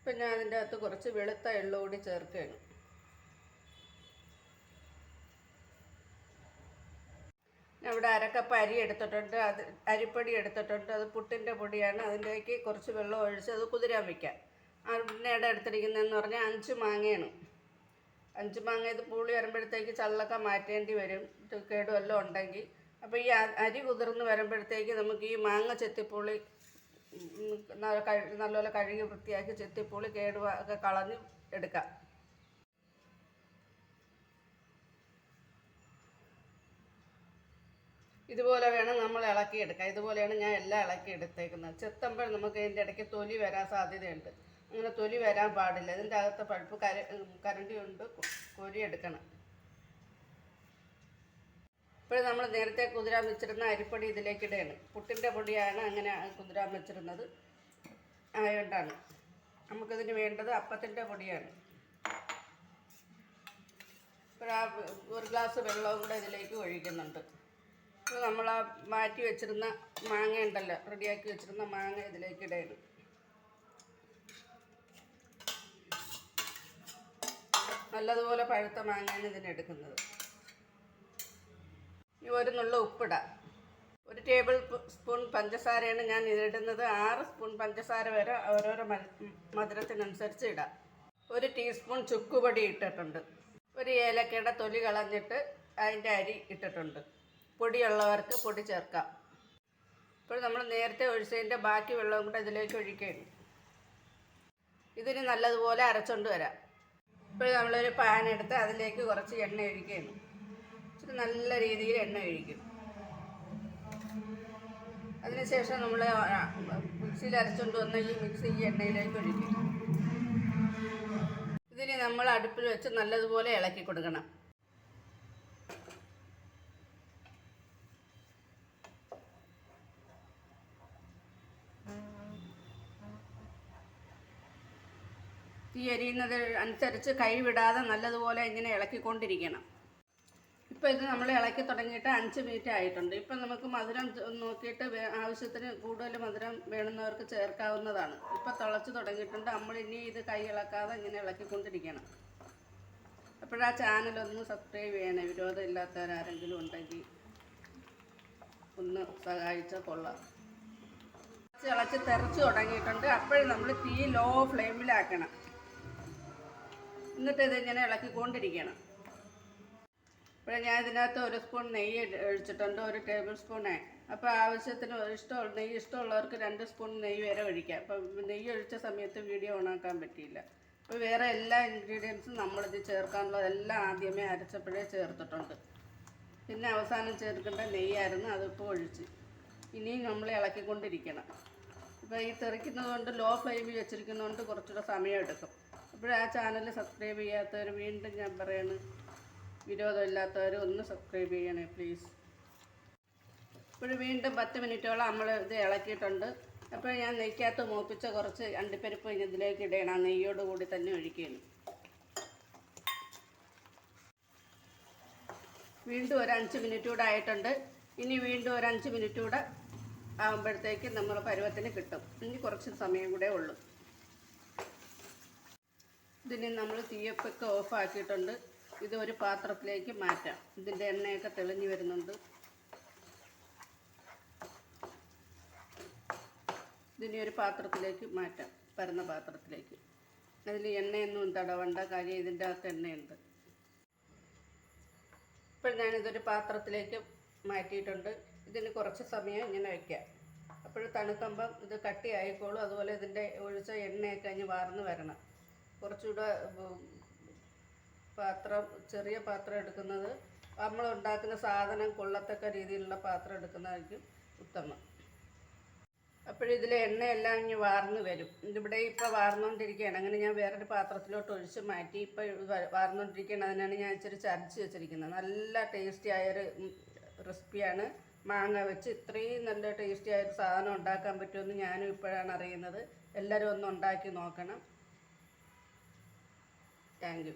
ഇപ്പം ഞാൻ അതിൻ്റെ അകത്ത് കുറച്ച് വെളുത്ത എള്ള് കൂടി ചേർക്കുകയാണ്. ഞാൻ ഇവിടെ അരക്കപ്പ് അരി എടുത്തിട്ടുണ്ട്, അത് അരിപ്പൊടി എടുത്തിട്ടുണ്ട്, അത് പുട്ടിൻ്റെ പൊടിയാണ്. അതിലേക്ക് കുറച്ച് വെള്ളം ഒഴിച്ച് അത് കുതിരാൻ വയ്ക്കാം. അതിനിടെ എടുത്തിരിക്കുന്നതെന്ന് പറഞ്ഞാൽ 5 മാങ്ങയാണ്. 5 മാങ്ങ ഇത് പുളി വരുമ്പോഴത്തേക്ക് ചള്ളൊക്കെ മാറ്റേണ്ടി വരും, കേടുവെല്ലാം ഉണ്ടെങ്കിൽ. അപ്പോൾ ഈ അരി കുതിർന്ന് വരുമ്പോഴത്തേക്ക് നമുക്ക് ഈ മാങ്ങ ചെത്തിപ്പുളി നല്ലപോലെ കഴുകി വൃത്തിയാക്കി ചെത്തിപ്പുളി ഒക്കെ കളഞ്ഞ് എടുക്കാം. ഇതുപോലെ വേണം നമ്മൾ ഇളക്കിയെടുക്കാം. ഇതുപോലെയാണ് ഞാൻ എല്ലാം ഇളക്കി എടുത്തേക്കുന്നത്. ചെത്തുമ്പോൾ നമുക്ക് ഇതിൻ്റെ ഇടയ്ക്ക് തൊലി വരാൻ സാധ്യതയുണ്ട്. അങ്ങനെ തൊലി വരാൻ പാടില്ല. ഇതിൻ്റെ അകത്തെ പഴുപ്പ് കരണ്ടി കൊണ്ട് കോരിയെടുക്കണം. ഇപ്പോൾ നമ്മൾ നേരത്തെ കുതിരാൻ വെച്ചിരുന്ന അരിപ്പൊടി ഇതിലേക്ക് ഇടുകയാണ്. പുട്ടിൻ്റെ പൊടിയാണ് അങ്ങനെ കുതിരാൻ വെച്ചിരുന്നത്, ആയതുകൊണ്ടാണ്. നമുക്കിതിന് വേണ്ടത് അപ്പത്തിൻ്റെ പൊടിയാണ്. ഇപ്പോൾ 1 ഗ്ലാസ് വെള്ളവും കൂടെ ഇതിലേക്ക് ഒഴിക്കുന്നുണ്ട്. ഇപ്പോൾ നമ്മൾ മാറ്റി വെച്ചിരുന്ന മാങ്ങ ഉണ്ടല്ലോ, റെഡിയാക്കി വെച്ചിരുന്ന മാങ്ങ ഇതിലേക്ക് ഇടുകയാണ്. നല്ലതുപോലെ പഴുത്ത മാങ്ങയാണ് ഇതിനെടുക്കുന്നത്. ഈ 1 നുള്ള ഉപ്പിടാം. 1 ടേബിൾ സ്പൂൺ പഞ്ചസാരയാണ് ഞാൻ ഇതിടുന്നത്. 6 സ്പൂൺ പഞ്ചസാര വരെ ഓരോരോ മധുരത്തിനനുസരിച്ച് ഇടാം. 1 ടീസ്പൂൺ ചുക്കുപൊടി ഇട്ടിട്ടുണ്ട്. 1 ഏലക്കയുടെ തൊലി കളഞ്ഞിട്ട് അതിൻ്റെ അരി ഇട്ടിട്ടുണ്ട്. പൊടിയുള്ളവർക്ക് പൊടി ചേർക്കാം. ഇപ്പോൾ നമ്മൾ നേരത്തെ ഒഴിച്ചതിൻ്റെ ബാക്കി വെള്ളവും കൂടെ ഇതിലേക്ക് ഒഴിക്കുകയാണ്. ഇതിന് നല്ലതുപോലെ അരച്ചുകൊണ്ട് വരാം. ഇപ്പോൾ നമ്മളൊരു പാൻ എടുത്ത് അതിലേക്ക് കുറച്ച് എണ്ണ ഒഴിക്കുകയാണ്. ഇച്ചിരി നല്ല രീതിയിൽ എണ്ണ ഒഴിക്കും. അതിനുശേഷം നമ്മൾ മിക്സിയിൽ അരച്ചുകൊണ്ട് വന്ന ഈ മിക്സി ഈ എണ്ണയിലേക്ക് ഒഴിക്കും. ഇതിന് നമ്മൾ അടുപ്പിൽ വെച്ച് നല്ലതുപോലെ ഇളക്കി കൊടുക്കണം. തീ എരിയുന്നത് അനുസരിച്ച് കൈ വിടാതെ നല്ലതുപോലെ ഇങ്ങനെ ഇളക്കിക്കൊണ്ടിരിക്കണം. ഇപ്പോൾ ഇത് നമ്മൾ ഇളക്കി തുടങ്ങിയിട്ട് 5 മിനിറ്റ് ആയിട്ടുണ്ട്. ഇപ്പം നമുക്ക് മധുരം നോക്കിയിട്ട് ആവശ്യത്തിന് കൂടുതൽ മധുരം വേണമെന്നവർക്ക് ചേർക്കാവുന്നതാണ്. ഇപ്പോൾ തിളച്ച് തുടങ്ങിയിട്ടുണ്ട്. നമ്മളിനി ഇത് കൈ ഇളക്കാതെ ഇങ്ങനെ ഇളക്കിക്കൊണ്ടിരിക്കണം. അപ്പോഴാ ചാനലൊന്ന് സബ്സ്ക്രൈബ് ചെയ്യണേ. വിരോധമില്ലാത്തവരാരെങ്കിലും ഉണ്ടെങ്കിൽ ഒന്ന് സഹായിച്ചാൽ കൊള്ളാം. ഇളച്ച് തെറിച്ച് തുടങ്ങിയിട്ടുണ്ട്. അപ്പോഴും നമ്മൾ തീ ലോ ഫ്ലെയിമിലാക്കണം. എന്നിട്ട് ഇതിങ്ങനെ ഇളക്കിക്കൊണ്ടിരിക്കണം. ഇപ്പോൾ ഞാൻ ഇതിനകത്ത് 1 സ്പൂൺ നെയ്യ് ഒഴിച്ചിട്ടുണ്ട്, 1 ടേബിൾ സ്പൂണേ. അപ്പോൾ ആവശ്യത്തിന് നെയ്യ് ഇഷ്ടമുള്ളവർക്ക് 2 സ്പൂൺ നെയ്യ് വരെ ഒഴിക്കാം. അപ്പം നെയ്യ് ഒഴിച്ച സമയത്ത് വീഡിയോ ഓണാക്കാൻ പറ്റിയില്ല. അപ്പോൾ വേറെ എല്ലാ ഇൻഗ്രീഡിയൻസും നമ്മളിത് ചേർക്കാനുള്ളതെല്ലാം ആദ്യമേ അരച്ചപ്പോഴേ ചേർത്തിട്ടുണ്ട്. പിന്നെ അവസാനം ചേർക്കേണ്ട നെയ്യായിരുന്നു, അതിപ്പോൾ ഒഴിച്ച്. ഇനിയും നമ്മൾ ഇളക്കിക്കൊണ്ടിരിക്കണം. ഇപ്പോൾ ഈ തെറിക്കുന്നതുകൊണ്ട് ലോ ഫ്ലെയിമിൽ വെച്ചിരിക്കുന്നതുകൊണ്ട് കുറച്ചുകൂടെ സമയം എടുക്കും. അപ്പോൾ ആ ചാനൽ സബ്സ്ക്രൈബ് ചെയ്യാത്തവർ വീണ്ടും ഞാൻ പറയാണ്, വിരോധമില്ലാത്തവർ ഒന്ന് സബ്സ്ക്രൈബ് ചെയ്യണേ പ്ലീസ്. ഇപ്പോൾ വീണ്ടും 10 മിനിറ്റോളം നമ്മൾ ഇത് ഇളക്കിയിട്ടുണ്ട്. അപ്പോൾ ഞാൻ നെയ്ക്കകത്ത് മൂപ്പിച്ച കുറച്ച് അണ്ടിപ്പരിപ്പ് ഇതിലേക്ക് ഇടണം. നെയ്യോട് കൂടി തന്നെ ഒഴിക്കുകയാണ്. വീണ്ടും ഒരു 5 മിനിറ്റ് കൂടെ ആയിട്ടുണ്ട്. ഇനി വീണ്ടും ഒരു 5 മിനിറ്റ് കൂടെ ആകുമ്പോഴത്തേക്ക് നമ്മൾ പരുവത്തിന് കിട്ടും. ഇനി കുറച്ച് സമയം കൂടെ ഉള്ളൂ. ഇതിന് നമ്മൾ തീയപ്പൊക്കെ ഓഫാക്കിയിട്ടുണ്ട്. ഇത് ഒരു പാത്രത്തിലേക്ക് മാറ്റാം. ഇതിൻ്റെ എണ്ണയൊക്കെ തെളിഞ്ഞ് വരുന്നുണ്ട്. ഇതിനെ ഒരു പാത്രത്തിലേക്ക് മാറ്റാം, പരന്ന പാത്രത്തിലേക്ക്. അതിൽ എണ്ണയൊന്നും തടവണ്ട, കാര്യം ഇതിൻ്റെ അകത്ത് എണ്ണയുണ്ട്. ഇപ്പോൾ ഞാനിതൊരു പാത്രത്തിലേക്ക് മാറ്റിയിട്ടുണ്ട്. ഇതിന് കുറച്ച് സമയം ഇങ്ങനെ വയ്ക്കാം. അപ്പോൾ തണുക്കുമ്പം ഇത് കട്ടിയായിക്കോളും. അതുപോലെ ഇതിൻ്റെ ഒഴിച്ച എണ്ണയൊക്കെ കഴിഞ്ഞ് വാർന്ന് വരണം. കുറച്ചുകൂടെ ചെറിയ പാത്രം എടുക്കുന്നത്, നമ്മൾ ഉണ്ടാക്കുന്ന സാധനം കൊള്ളത്തക്ക രീതിയിലുള്ള പാത്രം എടുക്കുന്നതായിരിക്കും ഉത്തമം. അപ്പോഴിതിലെ എണ്ണയെല്ലാം ഇനി വാർന്ന് വരും. ഇതിവിടെ ഇപ്പോൾ വാർന്നുകൊണ്ടിരിക്കുകയാണ്. അങ്ങനെ ഞാൻ വേറൊരു പാത്രത്തിലോട്ട് ഒഴിച്ച് മാറ്റി ഇപ്പോൾ വാർന്നുകൊണ്ടിരിക്കുകയാണ്. അതിനാണ് ഞാൻ ഇച്ചിരി ചതച്ച് വെച്ചിരിക്കുന്നത്. നല്ല ടേസ്റ്റി ആയൊരു റെസിപ്പിയാണ്. മാങ്ങ വെച്ച് ഇത്രയും നല്ല ടേസ്റ്റി ആയൊരു സാധനം ഉണ്ടാക്കാൻ പറ്റുമെന്ന് ഞാനും ഇപ്പോഴാണ് അറിയുന്നത്. എല്ലാവരും ഒന്ന് ഉണ്ടാക്കി നോക്കണം. Thank you.